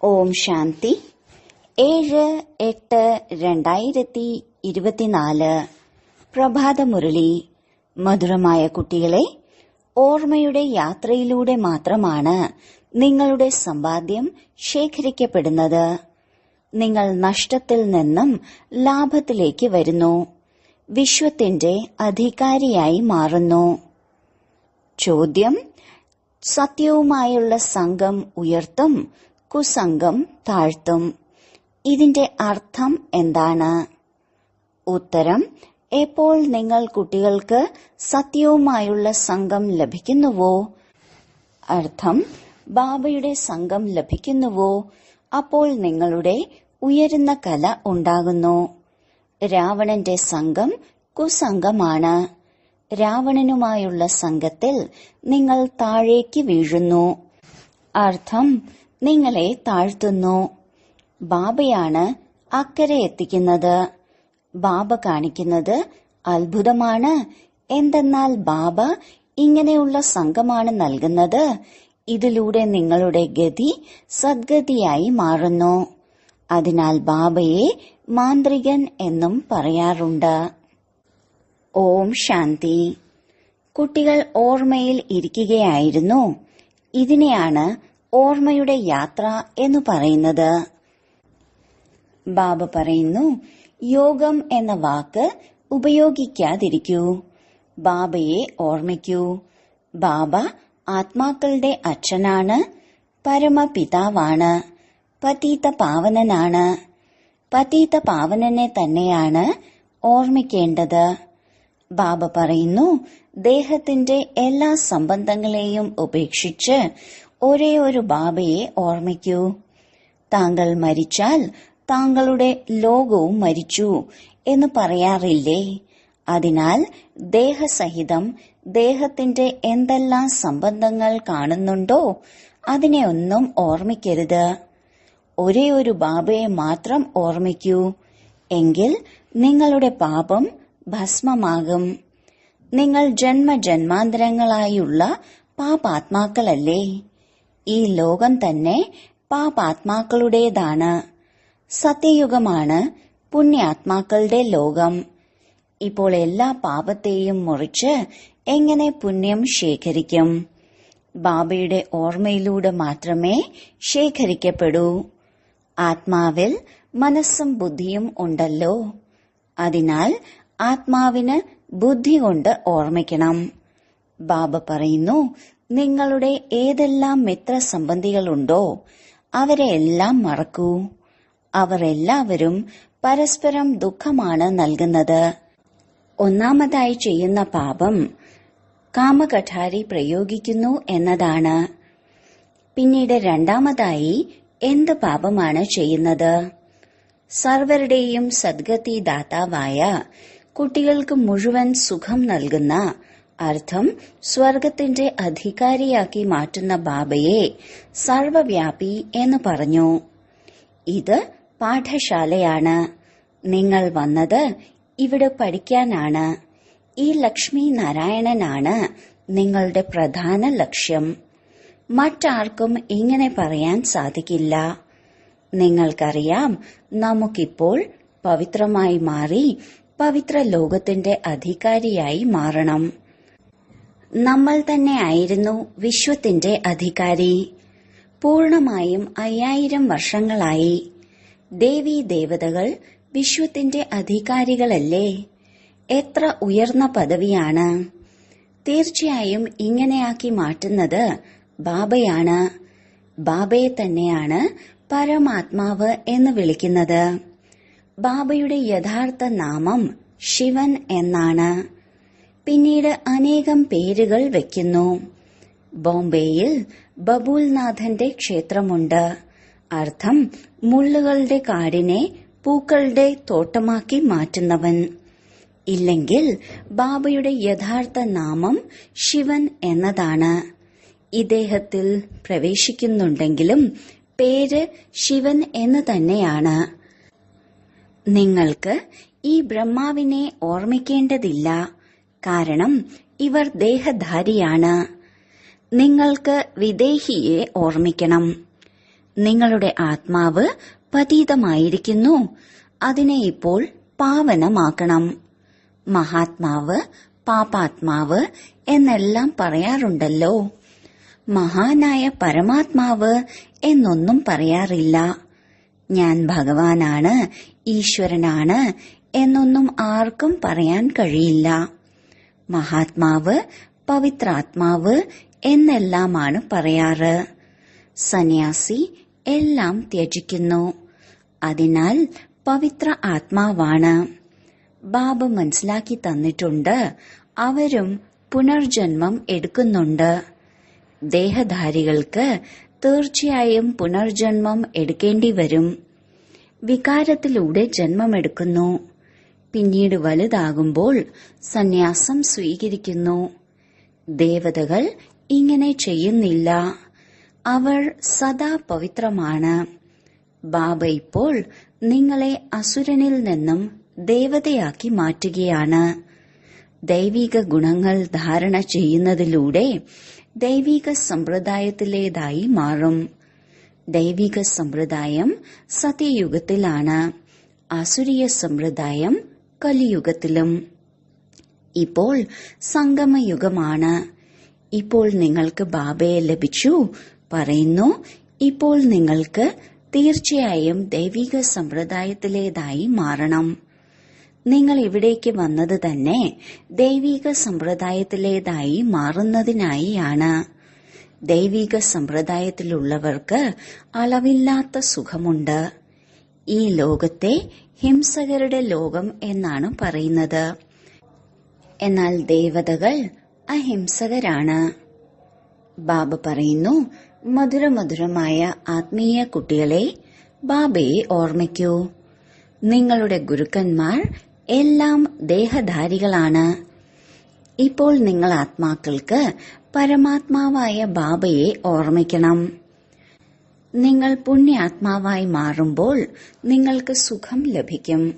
ഓം ശാന്തി 7-8-2024 പ്രഭാതമുരളി. മധുരമായ കുട്ടികളെ, ഓർമ്മയുടെ യാത്രയിലൂടെ മാത്രമാണ് നിങ്ങളുടെ സമ്പാദ്യം ശേഖരിക്കപ്പെടുന്നത്. നിങ്ങൾ നഷ്ടത്തിൽ നിന്നും ലാഭത്തിലേക്ക് വരുന്നു, വിശ്വത്തിന്റെ അധികാരിയായി മാറുന്നു. ചോദ്യം: സത്യവുമായുള്ള സംഘം ഉയർത്തും, കുസംഗം താഴ്ത്തും. ഇതിന്റെ അർത്ഥം എന്താണ്? ഉത്തരം: എപ്പോൾ നിങ്ങൾ കുട്ടികൾക്ക് സത്യവുമായുള്ള സംഘം ലഭിക്കുന്നുവോ, അർത്ഥം ബാബയുടെ സംഘം ലഭിക്കുന്നുവോ, അപ്പോൾ നിങ്ങളുടെ ഉയരുന്ന കല ഉണ്ടാകുന്നു. രാവണന്റെ സംഘം കുസംഗമാണ്. രാവണനുമായുള്ള സംഘത്തിൽ നിങ്ങൾ താഴേക്ക് വീഴുന്നു, അർത്ഥം നിങ്ങളെ താഴ്ത്തുന്നു. ബാബയാണ് അക്കരെ എത്തിക്കുന്നത്. ബാബ കാണിക്കുന്നത് അത്ഭുതമാണ്. എന്തെന്നാൽ ബാബ ഇങ്ങനെയുള്ള സംഘമാണ് നൽകുന്നത്. ഇതിലൂടെ നിങ്ങളുടെ ഗതി സദ്ഗതിയായി മാറുന്നു. അതിനാൽ ബാബയെ മാന്ത്രികൻ എന്നും പറയാറുണ്ട്. ഓം ശാന്തി. കുട്ടികൾ ഓർമ്മയിൽ ഇരിക്കുകയായിരുന്നു. ഇതിനെയാണ് ഓർമ്മയുടെ യാത്ര എന്ന് പറയുന്നത്. ബാബ പറയുന്നു, യോഗം എന്ന വാക്ക് ഉപയോഗിക്കാതിരിക്കൂ. ബാബയെ ഓർമ്മിക്കൂ. ബാബ ആത്മാക്കളുടെ അച്ഛനാണ്, പരമപിതാവാണ്, പതീത പാവനനാണ്. പതീത പാവനനെ തന്നെയാണ് ഓർമ്മിക്കേണ്ടത്. ബാബ പറയുന്നു, ദേഹത്തിന്റെ എല്ലാ സംബന്ധങ്ങളെയും ഉപേക്ഷിച്ച് ഒരേ ഒരു ബാബയെ ഓർമ്മിക്കൂ. താങ്കൾ മരിച്ചാൽ താങ്കളുടെ ലോകവും മരിച്ചു എന്ന് പറയാറില്ലേ? അതിനാൽ ദേഹസഹിതം ദേഹത്തിന്റെ എന്തെല്ലാം സംബന്ധങ്ങൾ കാണുന്നുണ്ടോ അതിനെ ഒന്നും ഓർമ്മിക്കരുത്. ഒരേ ഒരു ബാബയെ മാത്രം ഓർമ്മിക്കൂ. എങ്കിൽ നിങ്ങളുടെ പാപം ഭസ്മമാകും. നിങ്ങൾ ജന്മജന്മാന്തരങ്ങളായുള്ള പാപാത്മാക്കളല്ലേ? ഈ ലോകം തന്നെ പാപാത്മാക്കളുടേതാണ്. സത്യയുഗമാണ് പുണ്യാത്മാക്കളുടെ ലോകം. ഇപ്പോൾ എല്ലാ പാപത്തെയും മുറിച്ച് എങ്ങനെ പുണ്യം ശേഖരിക്കും? ബാബയുടെ ഓർമ്മയിലൂടെ മാത്രമേ ശേഖരിക്കപ്പെടൂ. ആത്മാവിൽ മനസ്സും ബുദ്ധിയും ഉണ്ടല്ലോ. അതിനാൽ ആത്മാവിന് ബുദ്ധി കൊണ്ട് ഓർമ്മിക്കണം. ബാബ പറയുന്നു, നിങ്ങളുടെ ഏതെല്ലാം മിത്രസംബന്ധികളുണ്ടോ അവരെ എല്ലാം മറക്കൂ. അവർ എല്ലാവരും പരസ്പരം ദുഃഖമാണ് നൽകുന്നത്. ഒന്നാമതായി ചെയ്യുന്ന പാപം കാമകഠാരി പ്രയോഗിക്കുന്നു എന്നതാണ്. പിന്നീട് രണ്ടാമതായി എന്ത് പാപമാണ് ചെയ്യുന്നത്? സർവരുടെയും സദ്ഗതി ദാതാവായ കുട്ടികൾക്ക് മുഴുവൻ സുഖം നൽകുന്ന, അർത്ഥം സ്വർഗത്തിന്റെ അധികാരിയാക്കി മാറ്റുന്ന ബാബയെ സർവവ്യാപി എന്ന് പറഞ്ഞു. ഇത് പാഠശാലയാണ്. നിങ്ങൾ വന്നത് ഇവിടെ പഠിക്കാനാണ്. ഈ ലക്ഷ്മി നാരായണനാണ് നിങ്ങളുടെ പ്രധാന ലക്ഷ്യം. മറ്റാർക്കും ഇങ്ങനെ പറയാൻ സാധിക്കില്ല. നിങ്ങൾക്കറിയാം, നമുക്കിപ്പോൾ പവിത്രമായി മാറി പവിത്ര ലോകത്തിന്റെ അധികാരിയായി മാറണം. നമ്മൾ തന്നെ ആയിരുന്നു വിശ്വത്തിന്റെ അധികാരി. പൂർണമായും 5000 വർഷങ്ങളായി. ദേവീ ദേവതകൾ വിശ്വത്തിന്റെ അധികാരികളല്ലേ? എത്ര ഉയർന്ന പദവിയാണ്! തീർച്ചയായും ഇങ്ങനെയാക്കി മാറ്റുന്നത് ബാബയാണ്. ബാബയെ തന്നെയാണ് പരമാത്മാവ് എന്ന് വിളിക്കുന്നത്. ബാബയുടെ യഥാർത്ഥ നാമം ശിവൻ എന്നാണ്. പിന്നീട് അനേകം പേരുകൾ വയ്ക്കുന്നു. ബോംബെയിൽ ബബൂൽനാഥന്റെ ക്ഷേത്രമുണ്ട്. അർത്ഥം മുള്ളുകളുടെ കാടിനെ പൂക്കളുടെ തോട്ടമാക്കി മാറ്റുന്നവൻ. ഇല്ലെങ്കിൽ ബാബയുടെ യഥാർത്ഥ നാമം ശിവൻ എന്നതാണ്. ഇദ്ദേഹത്തിൽ പ്രവേശിക്കുന്നുണ്ടെങ്കിലും പേര് ശിവൻ എന്ന് തന്നെയാണ്. നിങ്ങൾക്ക് ഈ ബ്രഹ്മാവിനെ ഓർമ്മിക്കേണ്ടതില്ല. കാരണം ഇവർ ദേഹധാരിയാണ്. നിങ്ങൾക്ക് വിദേഹിയെ ഓർമ്മിക്കണം. നിങ്ങളുടെ ആത്മാവ് പതീതമായിരിക്കുന്നു, അതിനെ ഇപ്പോൾ പാവനമാക്കണം. മഹാത്മാവ്, പാപാത്മാവ് എന്നെല്ലാം പറയാറുണ്ടല്ലോ. മഹാനായ പരമാത്മാവ് എന്നൊന്നും പറയാറില്ല. ഞാൻ ഭഗവാനാണ്, ഈശ്വരനാണ് എന്നൊന്നും ആർക്കും പറയാൻ കഴിയില്ല. മഹാത്മാവ്, പവിത്രാത്മാവ് എന്നെല്ലാമാണ് പറയാറ്. സന്യാസി എല്ലാം ത്യജിക്കുന്നു. അതിനാൽ പവിത്ര ആത്മാവാണ്. ബാബ മനസ്സിലാക്കി തന്നിട്ടുണ്ട്, അവരും പുനർജന്മം എടുക്കുന്നുണ്ട്. ദേഹധാരികൾക്ക് തീർച്ചയായും പുനർജന്മം എടുക്കേണ്ടി വരും. വികാരത്തിലൂടെ ജന്മമെടുക്കുന്നു. പിന്നീട് വലുതാകുമ്പോൾ സന്യാസം സ്വീകരിക്കുന്നു. ദേവതകൾ ഇങ്ങനെ ചെയ്യുന്നില്ല. അവർ സദാ പവിത്രമാണ്. ബാബ ഇപ്പോൾ നിങ്ങളെ അസുരനിൽ നിന്നും ദേവതയാക്കി മാറ്റുകയാണ്. ദൈവിക ഗുണങ്ങൾ ധാരണ ചെയ്യുന്നതിലൂടെ ദൈവിക സമ്പ്രദായത്തിലേതായി മാറും. ദൈവിക സമ്പ്രദായം സത്യയുഗത്തിലാണ്, ആസുരീയ സമ്പ്രദായം കലിയുഗത്തിലും. ഇപ്പോൾ സംഗമയുഗമാണ്. ഇപ്പോൾ നിങ്ങൾക്ക് ബാബയെ ലഭിച്ചു. പറയുന്നു, ഇപ്പോൾ നിങ്ങൾക്ക് തീർച്ചയായും ദൈവിക സമ്പ്രദായത്തിലേതായി മാറണം. നിങ്ങൾ ഇവിടേക്ക് വന്നത് തന്നെ ദൈവിക സമ്പ്രദായത്തിലേതായി മാറുന്നതിനായിയാണ്. ദൈവിക സമ്പ്രദായത്തിലുള്ളവർക്ക് അളവില്ലാത്ത സുഖമുണ്ട്. ഈ ലോകത്തെ ഹിംസകരുടെ ലോകം എന്നാണ് പറയുന്നത്. എന്നാൽ ദേവതകൾ അഹിംസകരാണ്. ബാബ പറയുന്നു, മധുരമധുരമായ ആത്മീയ കുട്ടികളെ, ബാബയെ ഓർമ്മിക്കൂ. നിങ്ങളുടെ ഗുരുക്കന്മാർ എല്ലാം ദേഹധാരികളാണ്. ഇപ്പോൾ നിങ്ങൾ ആത്മാക്കൾക്ക് പരമാത്മാവായ ബാബയെ ഓർമ്മിക്കണം. നിങ്ങൾ പുണ്യാത്മാവായി മാറുമ്പോൾ നിങ്ങൾക്ക് സുഖം ലഭിക്കും.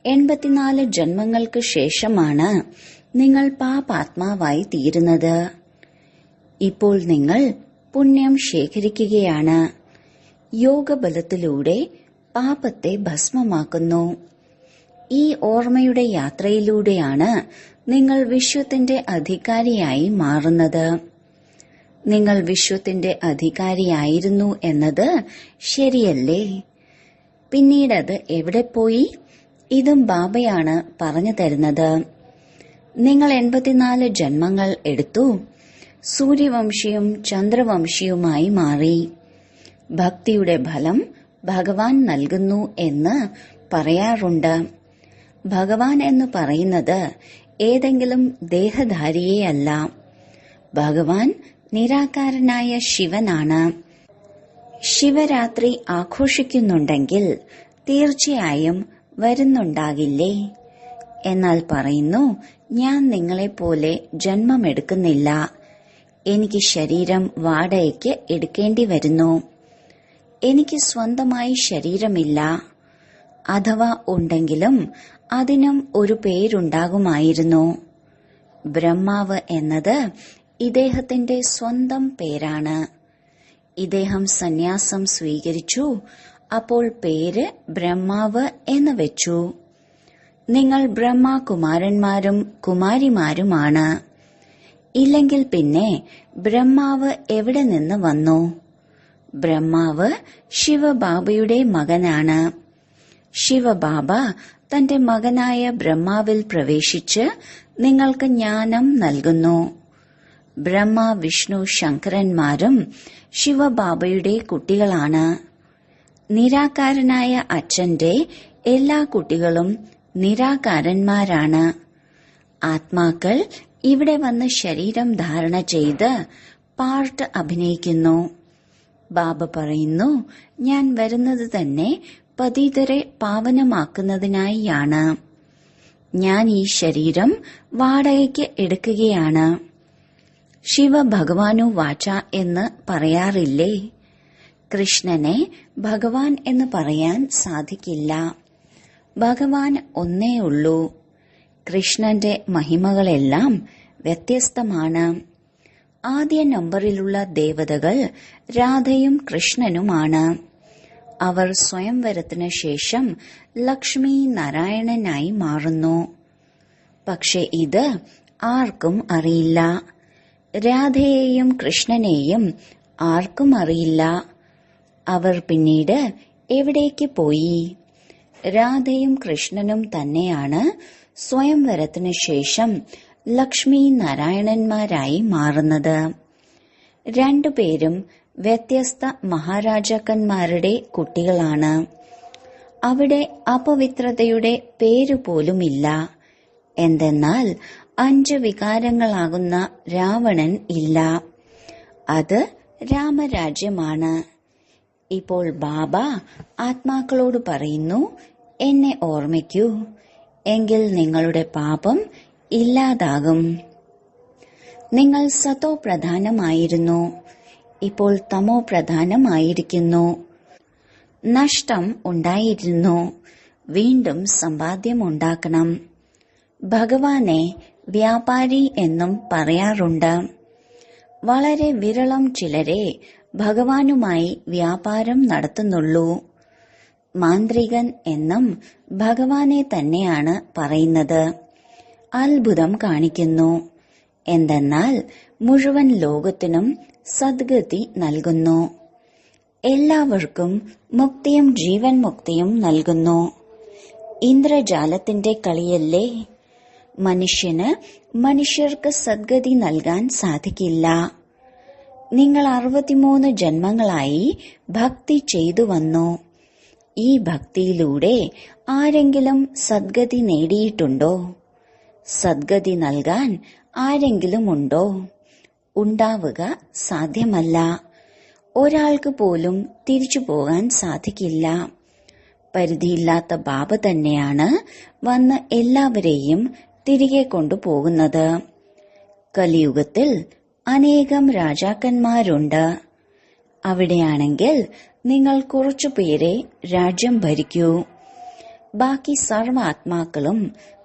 84 ജന്മങ്ങൾക്ക് ശേഷമാണ് നിങ്ങൾ പാപാത്മാവായി തീരുന്നത്. ഇപ്പോൾ നിങ്ങൾ പുണ്യം ശേഖരിക്കുകയാണ്. യോഗബലത്തിലൂടെ പാപത്തെ ഭസ്മമാക്കുന്നു. ഈ ഓർമ്മയുടെ യാത്രയിലൂടെയാണ് നിങ്ങൾ വിശ്വത്തിന്റെ അധികാരിയായി മാറുന്നത്. നിങ്ങൾ വിശ്വത്തിന്റെ അധികാരിയായിരുന്നു എന്നത് ശരിയല്ലേ? പിന്നീടത് എവിടെ പോയി? ഇതും ബാബയാണ് പറഞ്ഞു തരുന്നത്. നിങ്ങൾ 84 ജന്മങ്ങൾ എടുത്തു. സൂര്യവംശിയും ചന്ദ്രവംശിയുമായി മാറി. ഭക്തിയുടെ ഫലം ഭഗവാൻ നൽകുന്നു എന്ന് പറയാറുണ്ട്. ഭഗവാൻ എന്ന് പറയുന്നത് ഏതെങ്കിലും ദേഹധാരിയെയല്ല. ഭഗവാൻ നിരാകാരനായ ശിവനാണ്. ശിവരാത്രി ആഘോഷിക്കുന്നുണ്ടെങ്കിൽ തീർച്ചയായും വരുന്നുണ്ടാകില്ലേ? എന്നാൽ പറയുന്നു, ഞാൻ നിങ്ങളെപ്പോലെ ജന്മമെടുക്കുന്നില്ല. എനിക്ക് ശരീരം വാടകയ്ക്ക് എടുക്കേണ്ടി വരുന്നു. എനിക്ക് സ്വന്തമായി ശരീരമില്ല. അഥവാ ഉണ്ടെങ്കിലും അതിനും ഒരു പേരുണ്ടാകുമായിരുന്നു. ബ്രഹ്മാവ് എന്നത് ഇദ്ദേഹത്തിന്റെ സ്വന്തം പേരാണ്. ഇദ്ദേഹം സന്യാസം സ്വീകരിച്ചു. അപ്പോൾ പേര് ബ്രഹ്മാവ് എന്ന് വെച്ചു. നിങ്ങൾ ബ്രഹ്മകുമാരന്മാരും കുമാരിമാരുമാണ്. ഇല്ലെങ്കിൽ പിന്നെ ബ്രഹ്മാവ് എവിടെ നിന്ന് വന്നു? ബ്രഹ്മാവ് ശിവബാബയുടെ മകനാണ്. ശിവബാബ തന്റെ മകനായ ബ്രഹ്മാവിൽ പ്രവേശിച്ച് നിങ്ങൾക്ക് ജ്ഞാനം നൽകുന്നു. ബ്രഹ്മ, വിഷ്ണു, ശങ്കരന്മാരും ശിവബാബയുടെ കുട്ടികളാണ്. നിരാകാരനായ അച്ഛന്റെ എല്ലാ കുട്ടികളും നിരാകാരന്മാരാണ്. ആത്മാക്കൾ ഇവിടെ വന്ന് ശരീരം ധാരണ ചെയ്ത് പാർട്ട് അഭിനയിക്കുന്നു. ബാബ പറയുന്നു, ഞാൻ വരുന്നത് തന്നെ പതിതരെ പാവനമാക്കുന്നതിനായാണ്. ഞാൻ ഈ ശരീരം വാടകയ്ക്ക് എടുക്കുകയാണ്. ശിവ ഭഗവാനു വാച എന്ന് പറയാറില്ലേ? കൃഷ്ണനെ ഭഗവാൻ എന്ന് പറയാൻ സാധിക്കില്ല. ഭഗവാൻ ഒന്നേ ഉള്ളൂ. കൃഷ്ണന്റെ മഹിമകളെല്ലാം വ്യത്യസ്തമാണ്. ആദ്യ നമ്പറിലുള്ള ദേവതകൾ രാധയും കൃഷ്ണനുമാണ്. അവർ സ്വയംവരത്തിന് ശേഷം ലക്ഷ്മി നാരായണനായി മാറുന്നു. പക്ഷെ ഇത് ആർക്കും അറിയില്ല. രാധയെയും കൃഷ്ണനെയും ആർക്കും അറിയില്ല. അവർ പിന്നീട് എവിടേക്ക് പോയി? രാധയും കൃഷ്ണനും തന്നെയാണ് സ്വയംവരത്തിന് ശേഷം ലക്ഷ്മി നാരായണന്മാരായി മാറുന്നത്. രണ്ടുപേരും വ്യത്യസ്ത മഹാരാജാക്കന്മാരുടെ കുട്ടികളാണ്. അവിടെ അപവിത്രതയുടെ പേരുപോലുമില്ല. എന്തെന്നാൽ 5 വികാരങ്ങളാകുന്ന രാവണൻ ഇല്ല. അത് രാമരാജ്യമാണ്. ഇപ്പോൾ ബാബ ആത്മാക്കളോട് പറയുന്നു, എന്നെ ഓർമ്മിക്കൂ, എങ്കിൽ നിങ്ങളുടെ പാപം ഇല്ലാതാകും. നിങ്ങൾ സതോ പ്രധാനമായിരുന്നു, ഇപ്പോൾ തമോ പ്രധാനമായിരിക്കുന്നു. നഷ്ടം ഉണ്ടായിരുന്നു, വീണ്ടും സമ്പാദ്യം ഉണ്ടാക്കണം. ഭഗവാനെ വ്യാപാരി എന്നും പറയാറുണ്ട്. വളരെ വിരളം ചിലരെ ഭഗവാനുമായി വ്യാപാരം നടത്തുന്നുള്ളൂ. മാന്ത്രികൻ എന്നും ഭഗവാനെ തന്നെയാണ് പറയുന്നത്. അത്ഭുതം കാണിക്കുന്നു. എന്തെന്നാൽ മുഴുവൻ ലോകത്തിനും സദ്ഗതി നൽകുന്നു. എല്ലാവർക്കും മുക്തിയും ജീവൻ മുക്തിയും നൽകുന്നു. ഇന്ദ്രജാലത്തിന്റെ കളിയല്ലേ? മനുഷ്യന് മനുഷ്യർക്ക് സദ്ഗതി നൽകാൻ സാധിക്കില്ല. നിങ്ങൾ 63 ജന്മങ്ങളായി ഭക്തി ചെയ്തു വന്നു. ഈ ഭക്തിയിലൂടെ ആരെങ്കിലും സദ്ഗതി നേടിയിട്ടുണ്ടോ? സദ്ഗതി നൽകാൻ ആരെങ്കിലും ഉണ്ടോ? ഉണ്ടാവുക സാധ്യമല്ല. ഒരാൾക്ക് പോലും തിരിച്ചു പോകാൻ സാധിക്കില്ല. പരിധിയില്ലാത്ത ബാബ തന്നെയാണ് വന്ന് എല്ലാവരെയും തിരികെ കൊണ്ടുപോകുന്നത്. കലിയുഗത്തിൽ അനേകം രാജാക്കന്മാരുണ്ട്. അവിടെയാണെങ്കിൽ നിങ്ങൾ കുറച്ചുപേരെ രാജ്യം ഭരിക്കൂ. ബാക്കി സർവാത്മാക്കളും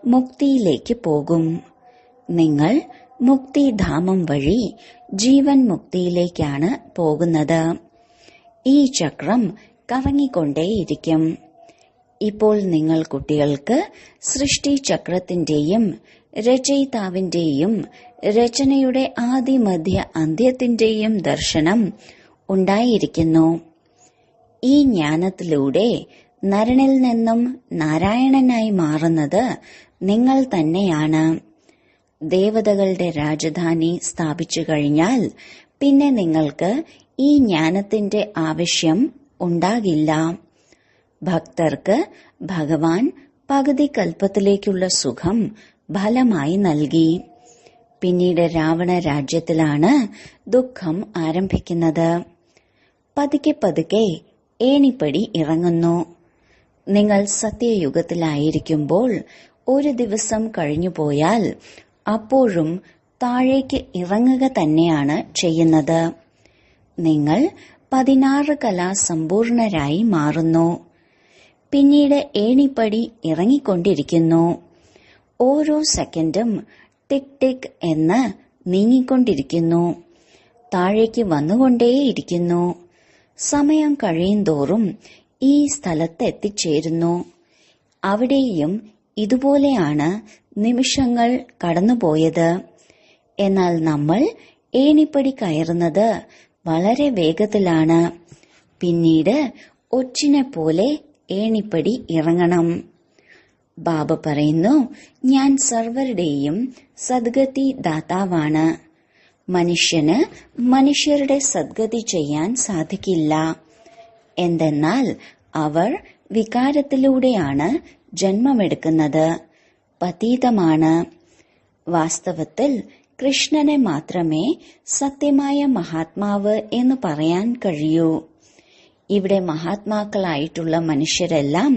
മുക്തിയിലേക്ക് പോകും. നിങ്ങൾ മുക്തിധാമം വഴി ജീവൻ മുക്തിയിലേക്കാണ് പോകുന്നത്. ഈ ചക്രം കറങ്ങിക്കൊണ്ടേയിരിക്കും. ഇപ്പോൾ നിങ്ങൾ കുട്ടികൾക്ക് സൃഷ്ടി ചക്രത്തിന്റെയും രചയിതാവിന്റെയും രചനയുടെ ആദിമധ്യ അന്ത്യത്തിന്റെയും ദർശനം ഉണ്ടായിരിക്കുന്നു. ഈ ജ്ഞാനത്തിലൂടെ നരനിൽ നിന്നും നാരായണനായി മാറുന്നത് നിങ്ങൾ തന്നെയാണ്. ദേവതകളുടെ രാജധാനി സ്ഥാപിച്ചു കഴിഞ്ഞാൽ പിന്നെ നിങ്ങൾക്ക് ഈ ജ്ഞാനത്തിന്റെ ആവശ്യം ഉണ്ടാകില്ല. ഭക്തർക്ക് ഭഗവാൻ പകുതി കൽപ്പത്തിലേക്കുള്ള സുഖം ഫലമായി നൽകി. പിന്നീട് രാവണ രാജ്യത്തിലാണ് ദുഃഖം ആരംഭിക്കുന്നത്. പതുക്കെ പതുക്കെ ഏണിപ്പടി ഇറങ്ങുന്നു. നിങ്ങൾ സത്യയുഗത്തിലായിരിക്കുമ്പോൾ ഒരു ദിവസം കഴിഞ്ഞുപോയാൽ അപ്പോഴും താഴേക്ക് ഇറങ്ങുക തന്നെയാണ് ചെയ്യുന്നത്. നിങ്ങൾ 16 കലാസമ്പൂർണരായി മാറുന്നു. പിന്നീട് ഏണിപ്പടി ഇറങ്ങിക്കൊണ്ടിരിക്കുന്നു. ഓരോ സെക്കൻഡും ടിക് ടിക് എന്ന് നീങ്ങിക്കൊണ്ടിരിക്കുന്നു. താഴേക്ക് വന്നുകൊണ്ടേയിരിക്കുന്നു. സമയം കഴിയുന്തോറും ഈ സ്ഥലത്ത് എത്തിച്ചേരുന്നു. അവിടെയും ഇതുപോലെയാണ് നിമിഷങ്ങൾ കടന്നുപോയത്. എന്നാൽ നമ്മൾ ഏണിപ്പടി കയറുന്നത് വളരെ വേഗത്തിലാണ്. പിന്നീട് ഒച്ചിനെ പോലെ ഏണിപ്പടി ഇറങ്ങണം. ബാബ പറയുന്നു, ഞാൻ സർവരുടെയും സദ്ഗതി ദാതാവാണ്. മനുഷ്യന് മനുഷ്യരുടെ സദ്ഗതി ചെയ്യാൻ സാധിക്കില്ല. എന്തെന്നാൽ അവർ വികാരത്തിലൂടെയാണ് ജന്മമെടുക്കുന്നത്. പതീതമാണ്. വാസ്തവത്തിൽ കൃഷ്ണനെ മാത്രമേ സത്യമായ മഹാത്മാവ് എന്ന് പറയാൻ കഴിയൂ. ഇവിടെ മഹാത്മാക്കളായിട്ടുള്ള മനുഷ്യരെല്ലാം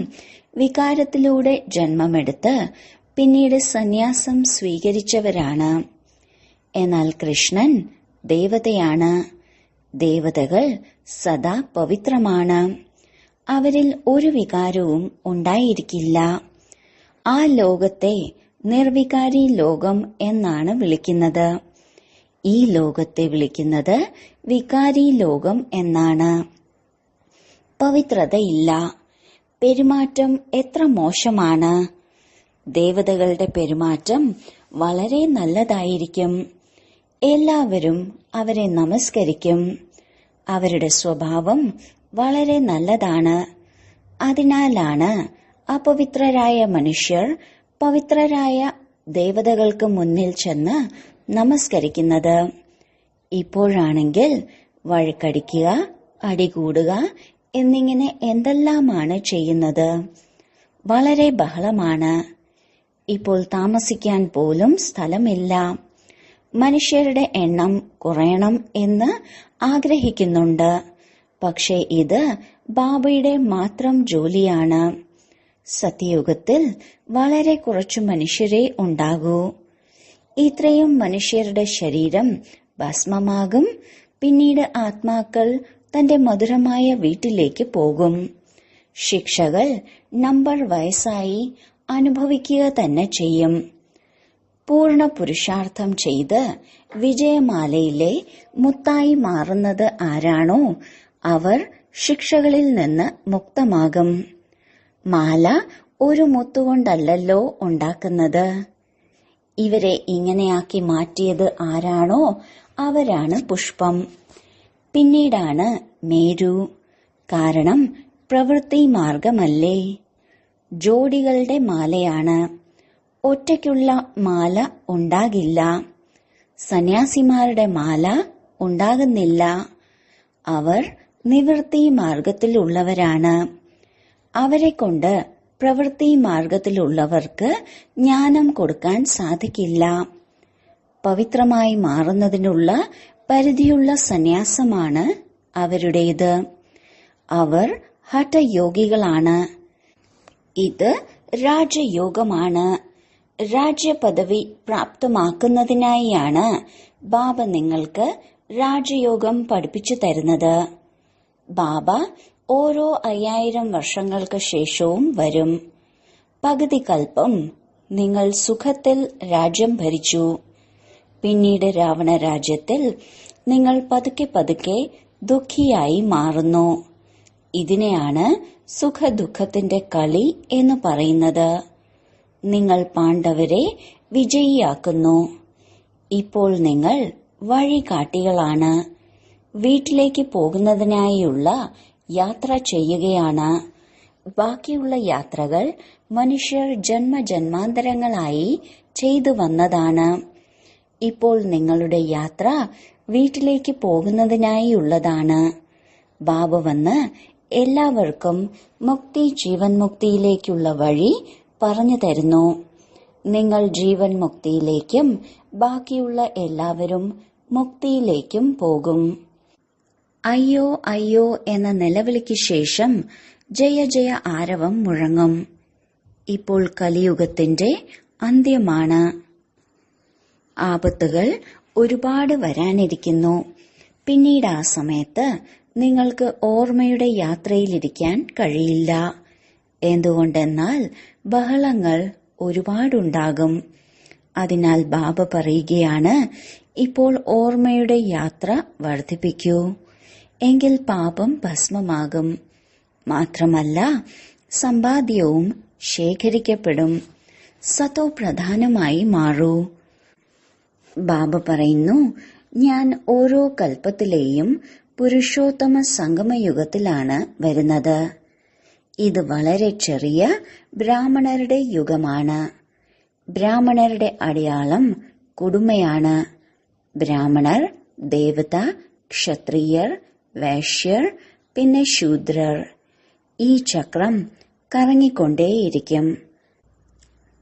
വികാരത്തിലൂടെ ജന്മമെടുത്ത് പിന്നീട് സന്യാസം സ്വീകരിച്ചവരാണ്. എന്നാൽ കൃഷ്ണൻ ദേവതയാണ്. ദേവതകൾ സദാ പവിത്രമാണ്. അവരിൽ ഒരു വികാരവും ഉണ്ടായിരിക്കില്ല. ആ ലോകത്തെ നിർവികാരി ലോകം എന്നാണ് വിളിക്കുന്നത്. ഈ ലോകത്തെ വിളിക്കുന്നത് വികാരി ലോകം എന്നാണ്. പവിത്രതയില്ല. പെരുമാറ്റം എത്ര മോശമാണ്. ദേവതകളുടെ പെരുമാറ്റം വളരെ നല്ലതായിരിക്കും. എല്ലാവരും അവരെ നമസ്കരിക്കും. അവരുടെ സ്വഭാവം വളരെ നല്ലതാണ്. അതിനാലാണ് അപവിത്രരായ മനുഷ്യർ പവിത്രരായ ദേവതകൾക്ക് മുന്നിൽ ചെന്ന് നമസ്കരിക്കുന്നത്. ഇപ്പോഴാണെങ്കിൽ വഴക്കടിക്കുക, അടികൂടുക എന്നിങ്ങനെ എന്തെല്ലാമാണ് ചെയ്യുന്നത്. വളരെ ബഹളമാണ്. ഇപ്പോൾ താമസിക്കാൻ പോലും സ്ഥലമില്ല. മനുഷ്യരുടെ എണ്ണം കുറയണം എന്ന് ആഗ്രഹിക്കുന്നുണ്ട്. പക്ഷേ ഇത് ബാബയുടെ മാത്രം ജോലിയാണ്. സത്യയുഗത്തിൽ വളരെ കുറച്ചു മനുഷ്യരെ ഉണ്ടാകൂ. ഇത്രയും മനുഷ്യരുടെ ശരീരം ഭസ്മമാകും. പിന്നീട് ആത്മാക്കൾ തന്റെ മധുരമായ വീട്ടിലേക്ക് പോകും. ശിക്ഷകൾ നമ്പർ വയസ്സായി അനുഭവിക്കുക തന്നെ ചെയ്യും. പൂർണ്ണ പുരുഷാർത്ഥം ചെയ്ത് വിജയമാലയിലെ മുത്തായി മാറുന്നത് ആരാണോ അവർ ശിക്ഷകളിൽ നിന്ന് മുക്തമാകും. മാല ഒരു മുത്തുകൊണ്ടല്ലോ ഉണ്ടാക്കുന്നത്. ഇവരെ ഇങ്ങനെയാക്കി മാറ്റിയത് ആരാണോ അവരാണ് പുഷ്പം. പിന്നീടാണ് മേരു. കാരണം പ്രവൃത്തി മാർഗമല്ലേ. ജോഡികളുടെ മാലയാണ്. ഒറ്റയ്ക്കുള്ള മാല ഉണ്ടാകില്ല. സന്യാസിമാരുടെ മാല ഉണ്ടാകുന്നില്ല. അവർ നിവൃത്തി മാർഗത്തിലുള്ളവരാണ്. അവരെ കൊണ്ട് പ്രവൃത്തി മാർഗത്തിലുള്ളവർക്ക് ജ്ഞാനം കൊടുക്കാൻ സാധിക്കില്ല. പവിത്രമായി മാറുന്നതിനുള്ള പരിധിയുള്ള സന്യാസമാണ് അവരുടേത്. അവർ ഹഠയോഗികളാണ്. ഇത് രാജയോഗമാണ്. രാജ്യപദവി പ്രാപ്തമാക്കുന്നതിനായാണ് ബാബ നിങ്ങൾക്ക് രാജയോഗം പഠിപ്പിച്ചു തരുന്നത്. ബാബ ഓരോ 5000 വർഷങ്ങൾക്ക് ശേഷവും വരും. പകുതി കൽപ്പം നിങ്ങൾ സുഖത്തിൽ രാജ്യം ഭരിച്ചു. പിന്നീട് രാവണ രാജ്യത്തിൽ നിങ്ങൾ പതുക്കെ പതുക്കെ ദുഃഖിയായി മാറുന്നു. ഇതിനെയാണ് സുഖദുഃഖത്തിന്റെ കളി എന്ന് പറയുന്നത്. നിങ്ങൾ പാണ്ഡവരെ വിജയിയാക്കുന്നു. ഇപ്പോൾ നിങ്ങൾ വഴികാട്ടികളാണ്. വീട്ടിലേക്ക് പോകുന്നതിനായുള്ള യാത്ര ചെയ്യുകയാണ്. ബാക്കിയുള്ള യാത്രകൾ മനുഷ്യർ ജന്മജന്മാന്തരങ്ങളായി ചെയ്തു വന്നതാണ്. ഇപ്പോൾ നിങ്ങളുടെ യാത്ര വീട്ടിലേക്ക് പോകുന്നതിനായുള്ളതാണ്. ബാബ വന്ന് എല്ലാവർക്കും മുക്തി ജീവൻ മുക്തിയിലേക്കുള്ള വഴി പറഞ്ഞു തരുന്നു. നിങ്ങൾ ജീവൻ മുക്തിയിലേക്കും ബാക്കിയുള്ള എല്ലാവരും മുക്തിയിലേക്കും പോകും. അയ്യോ അയ്യോ എന്ന നിലവിളിക്ക് ശേഷം ജയ ജയ ആരവം മുഴങ്ങും. ഇപ്പോൾ കലിയുഗത്തിന്റെ അന്ത്യമാണ്. ആപത്തുകൾ ഒരുപാട് വരാനിരിക്കുന്നു. പിന്നീട് ആ സമയത്ത് നിങ്ങൾക്ക് ഓർമ്മയുടെ യാത്രയിലിരിക്കാൻ കഴിയില്ല. എന്തുകൊണ്ടെന്നാൽ ബഹളങ്ങൾ ഒരുപാടുണ്ടാകും. അതിനാൽ ബാബ പറയുകയാണ്, ഇപ്പോൾ ഓർമ്മയുടെ യാത്ര വർദ്ധിപ്പിക്കൂ. എങ്കിൽ പാപം ഭസ്മമാകും. മാത്രമല്ല സമ്പാദ്യവും ശേഖരിക്കപ്പെടും. സതോ പ്രധാനമായി മാറൂ. ബാബ പറയുന്നു, ഞാൻ ഓരോ കൽപ്പത്തിലെയും പുരുഷോത്തമ സംഗമയുഗത്തിലാണ് വരുന്നത്. ഇത് വളരെ ചെറിയ ബ്രാഹ്മണരുടെ യുഗമാണ്. ബ്രാഹ്മണരുടെ അടയാളം കുടുംബയാണ്. ബ്രാഹ്മണർ, ദേവത, ക്ഷത്രിയർ, വൈശ്യർ, പിന്നെ ശൂദ്രർ. ഈ ചക്രം കറങ്ങിക്കൊണ്ടേയിരിക്കും.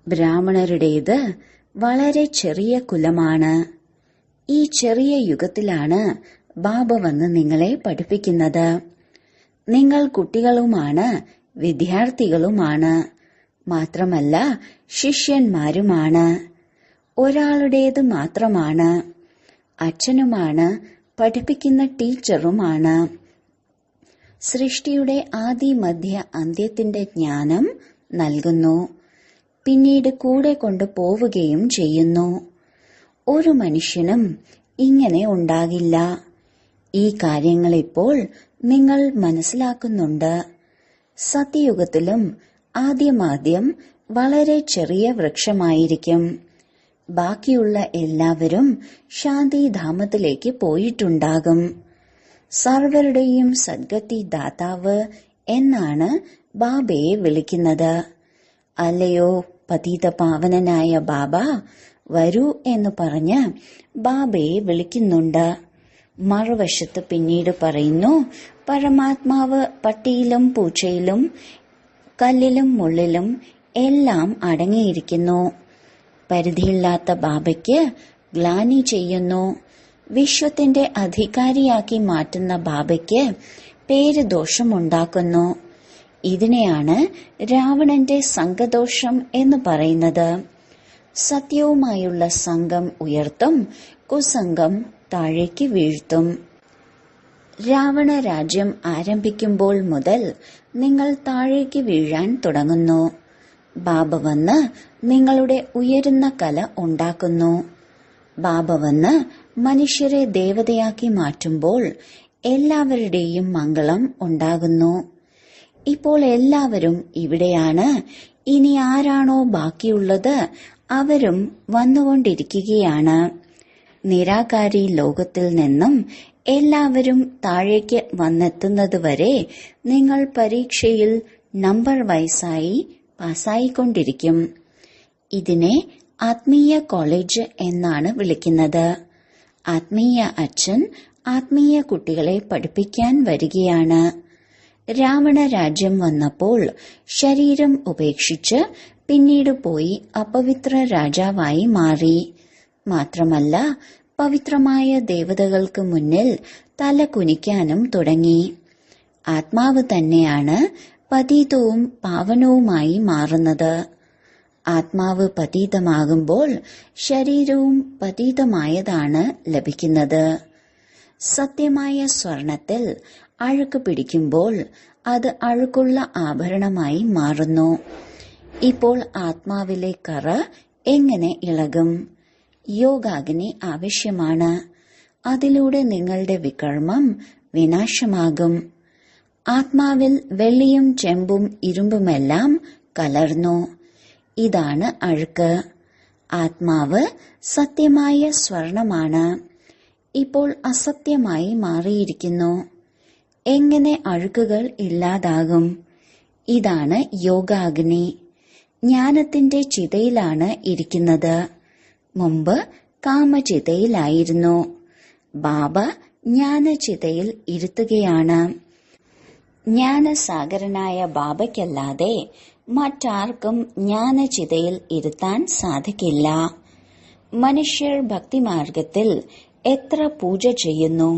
ബ്രാഹ്മണരുടേത് വളരെ ചെറിയ കുലമാണ്. ഈ ചെറിയ യുഗത്തിലാണ് ബാബ വന്ന് നിങ്ങളെ പഠിപ്പിക്കുന്നത്. നിങ്ങൾ കുട്ടികളുമാണ്, വിദ്യാർത്ഥികളുമാണ്, മാത്രമല്ല ശിഷ്യന്മാരുമാണ്. ഒരാളുടേത് മാത്രമാണ്. അച്ഛനുമാണ്, പഠിപ്പിക്കുന്ന ടീച്ചറുമാണ്. സൃഷ്ടിയുടെ ആദി മധ്യ അന്ത്യത്തിന്റെ ജ്ഞാനം നൽകുന്നു. പിന്നീട് കൂടെ കൊണ്ടുപോവുകയും ചെയ്യുന്നു. ഒരു മനുഷ്യനും ഇങ്ങനെ ഉണ്ടാകില്ല. ഈ കാര്യങ്ങൾ ഇപ്പോൾ നിങ്ങൾ മനസ്സിലാക്കുന്നുണ്ട്. സത്യയുഗത്തിലും ആദ്യമാദ്യം വളരെ ചെറിയ വൃക്ഷമായിരിക്കും. ബാക്കിയുള്ള എല്ലാവരും ശാന്തിധാമത്തിലേക്ക് പോയിട്ടുണ്ടാകും. സർവരുടെയും സദ്ഗതി ദാതാവ് എന്നാണ് ബാബയെ വിളിക്കുന്നത്. അല്ലയോ പതിത പാവനനായ ബാബ, വരൂ എന്ന് പറഞ്ഞ് ബാബയെ വിളിക്കുന്നുണ്ട്. മറുവശത്ത് പിന്നീട് പറയുന്നു, പരമാത്മാവ് പട്ടിയിലും പൂച്ചയിലും കല്ലിലും മുള്ളിലും എല്ലാം അടങ്ങിയിരിക്കുന്നു. പരിധിയില്ലാത്ത ബാബയ്ക്ക് ഗ്ലാനി ചെയ്യുന്നു. വിശ്വത്തിന്റെ അധികാരിയാക്കി മാറ്റുന്ന ബാബയ്ക്ക് പേര് ദോഷമുണ്ടാക്കുന്നു. ഇതിനെയാണ് രാവണന്റെ സംഘദോഷം എന്ന് പറയുന്നത്. സത്യവുമായുള്ള സംഘം ഉയർത്തും, കുസംഗം താഴേക്ക് വീഴ്ത്തും. രാവണ രാജ്യം ആരംഭിക്കുമ്പോൾ മുതൽ നിങ്ങൾ താഴേക്ക് വീഴാൻ തുടങ്ങുന്നു. ബാബ വന്ന് നിങ്ങളുടെ ഉയരുന്ന കല ഉണ്ടാക്കുന്നു. ബാബ വന്ന് മനുഷ്യരെ ദേവതയാക്കി മാറ്റുമ്പോൾ എല്ലാവരുടെയും മംഗളം ഉണ്ടാകുന്നു. ഇപ്പോൾ എല്ലാവരും ഇവിടെയാണ്. ഇനി ആരാണോ ബാക്കിയുള്ളത് അവരും വന്നുകൊണ്ടിരിക്കുകയാണ്. നിരാകാരി ലോകത്തിൽ നിന്നും എല്ലാവരും താഴേക്ക് വന്നെത്തുന്നതുവരെ നിങ്ങൾ പരീക്ഷയിൽ നമ്പർ വൈസായി പാസ്സായിക്കൊണ്ടിരിക്കും. ഇതിനെ ആത്മീയ കോളേജ് എന്നാണ് വിളിക്കുന്നത്. ആത്മീയ അച്ഛൻ ആത്മീയ കുട്ടികളെ പഠിപ്പിക്കാൻ വരികയാണ്. രാവണ രാജ്യം വന്നപ്പോൾ ശരീരം ഉപേക്ഷിച്ച് പിന്നീട് പോയി അപവിത്ര രാജാവായി മാറി. മാത്രമല്ല പവിത്രമായ ദേവതകൾക്ക് മുന്നിൽ തല കുനിക്കാനും തുടങ്ങി. ആത്മാവ് തന്നെയാണ് പതീതവും പാവനവുമായി മാറുന്നത്. ആത്മാവ് പതീതമാകുമ്പോൾ ശരീരവും പതീതമായതാണ് ലഭിക്കുന്നത്. സത്യമായ സ്വർണത്തിൽ അഴുക്ക് പിടിക്കുമ്പോൾ അത് അഴുക്കുള്ള ആഭരണമായി മാറുന്നു. ഇപ്പോൾ ആത്മാവിലെ കറ എങ്ങനെ ഇളകും? യോഗാഗ്നി ആവശ്യമാണ്. അതിലൂടെ നിങ്ങളുടെ വികർമ്മം വിനാശമാകും. ആത്മാവിൽ വെള്ളിയും ചെമ്പും ഇരുമ്പുമെല്ലാം കലർന്നു. ഇതാണ് അഴുക്ക്. ആത്മാവ് സത്യമായ സ്വർണമാണ്. ഇപ്പോൾ അസത്യമായി മാറിയിരിക്കുന്നു. എങ്ങനെ അഴുക്കുകൾ ഇല്ലാതാകും? ഇതാണ് യോഗാഗ്നി. ജ്ഞാനത്തിന്റെ ചിതയിലാണ് ഇരിക്കുന്നത്. മുമ്പ് കാമചിതയിലായിരുന്നു. ബാബ ജ്ഞാനചിതയിൽ ഇരുത്തുകയാണ്. ജ്ഞാനസാഗരനായ ബാബയ്ക്കല്ലാതെ മറ്റാർക്കും ജ്ഞാനചിതയിൽ ഇരുത്താൻ സാധിക്കില്ല. മനുഷ്യർ ഭക്തിമാർഗത്തിൽ എത്ര പൂജ ചെയ്യുന്നു,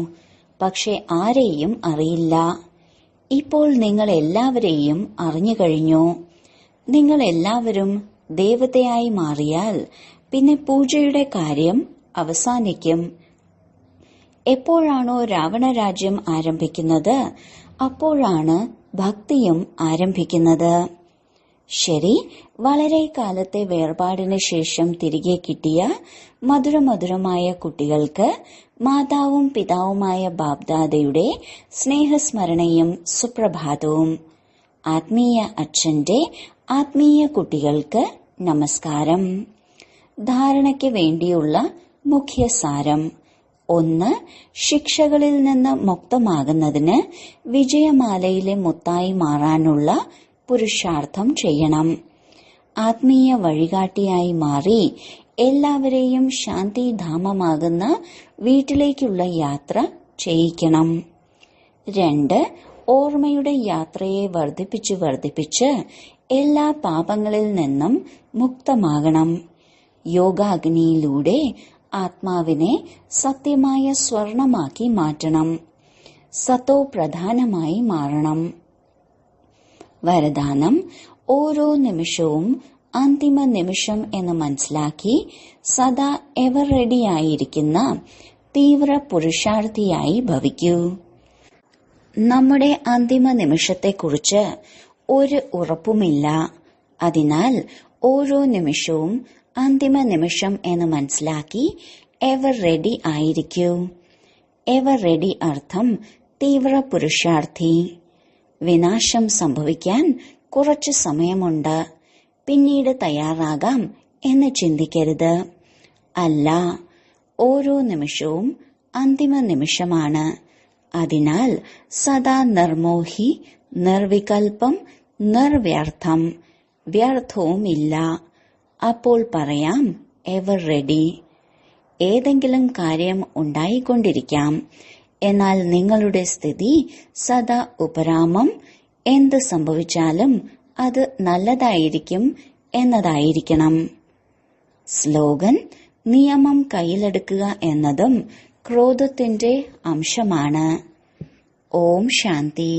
പക്ഷെ ആരെയും അറിയില്ല. ഇപ്പോൾ നിങ്ങൾ എല്ലാവരെയും അറിഞ്ഞുകഴിഞ്ഞു. നിങ്ങൾ എല്ലാവരും ദേവതയായി മാറിയാൽ പിന്നെ പൂജയുടെ കാര്യം അവസാനിക്കും. എപ്പോഴാണോ രാവണ രാജ്യം ആരംഭിക്കുന്നത് അപ്പോഴാണ് ഭക്തിയും ആരംഭിക്കുന്നത്. ശരി, വളരെ കാലത്തെ വേർപാടിന് ശേഷം തിരികെ കിട്ടിയ മധുരമധുരമായ കുട്ടികൾക്ക് മാതാവും പിതാവുമായ ബാബ്ദാദയുടെ സ്നേഹസ്മരണയും സുപ്രഭാതവും. ആത്മീയ അച്ഛന്റെ ആത്മീയ കുട്ടികൾക്ക് നമസ്കാരം. ധാരണയ്ക്ക് വേണ്ടിയുള്ള മുഖ്യസാരം: 1. ശിക്ഷകളിൽ നിന്ന് മുക്തമാകുന്നതിന് വിജയമാലയിലെ മുത്തായി മാറാനുള്ള പുരുഷാർത്ഥം ചെയ്യണം. ആത്മീയ വഴികാട്ടിയായി മാറി എല്ലാവരെയും ശാന്തിധാമമാകുന്ന വീട്ടിലേക്കുള്ള യാത്ര ചെയ്യിക്കണം. 2. ഓർമ്മയുടെ യാത്രയെ വർദ്ധിപ്പിച്ച് എല്ലാ പാപങ്ങളിൽ നിന്നും മുക്തമാകണം. യോഗാഗ്നിയിലൂടെ ആത്മാവിനെ സത്യമായ സ്വർണമാക്കി മാറ്റണം. സത്തോ പ്രധാനമായി മാറണം. വരദാനം: ഓരോ നിമിഷവും അന്തിമ നിമിഷം എന്ന് മനസ്സിലാക്കി സദാ എവർ റെഡിയായിരിക്കുന്ന തീവ്ര പുരുഷാർത്ഥിയായി ഭവിക്കൂ. നമ്മുടെ അന്തിമ നിമിഷത്തെക്കുറിച്ച് ഒരു ഉറപ്പുമില്ല. അതിനാൽ ഓരോ നിമിഷവും അന്തിമ നിമിഷം എന്ന് മനസ്സിലാക്കി എവർ റെഡി ആയിരിക്കൂ. എവർ റെഡി അർത്ഥം തീവ്ര പുരുഷാർത്ഥി. വിനാശം സംഭവിക്കാൻ കുറച്ചു സമയമുണ്ട്, പിന്നീട് തയ്യാറാകാം എന്ന് ചിന്തിക്കരുത്. അല്ല, ഓരോ നിമിഷവും അന്തിമ നിമിഷമാണ്. അതിനാൽ സദാ നിർമോഹി, നിർവികൽപ്പം, നിർവ്യർത്ഥം, വ്യർത്ഥവുമില്ല. അപ്പോൾ പറയാം എവർ റെഡി. ഏതെങ്കിലും കാര്യം ഉണ്ടായിക്കൊണ്ടിരിക്കാം, എന്നാൽ നിങ്ങളുടെ സ്ഥിതി സദാ ഉപരാമം, എന്ത് സംഭവിച്ചാലും അത് നല്ലതായിരിക്കും എന്നതായിരിക്കണം. സ്ലോഗൻ: നിയമം കയ്യിലെടുക്കുക എന്നതും ക്രോധത്തിന്റെ അംശമാണ്. ഓം ശാന്തി.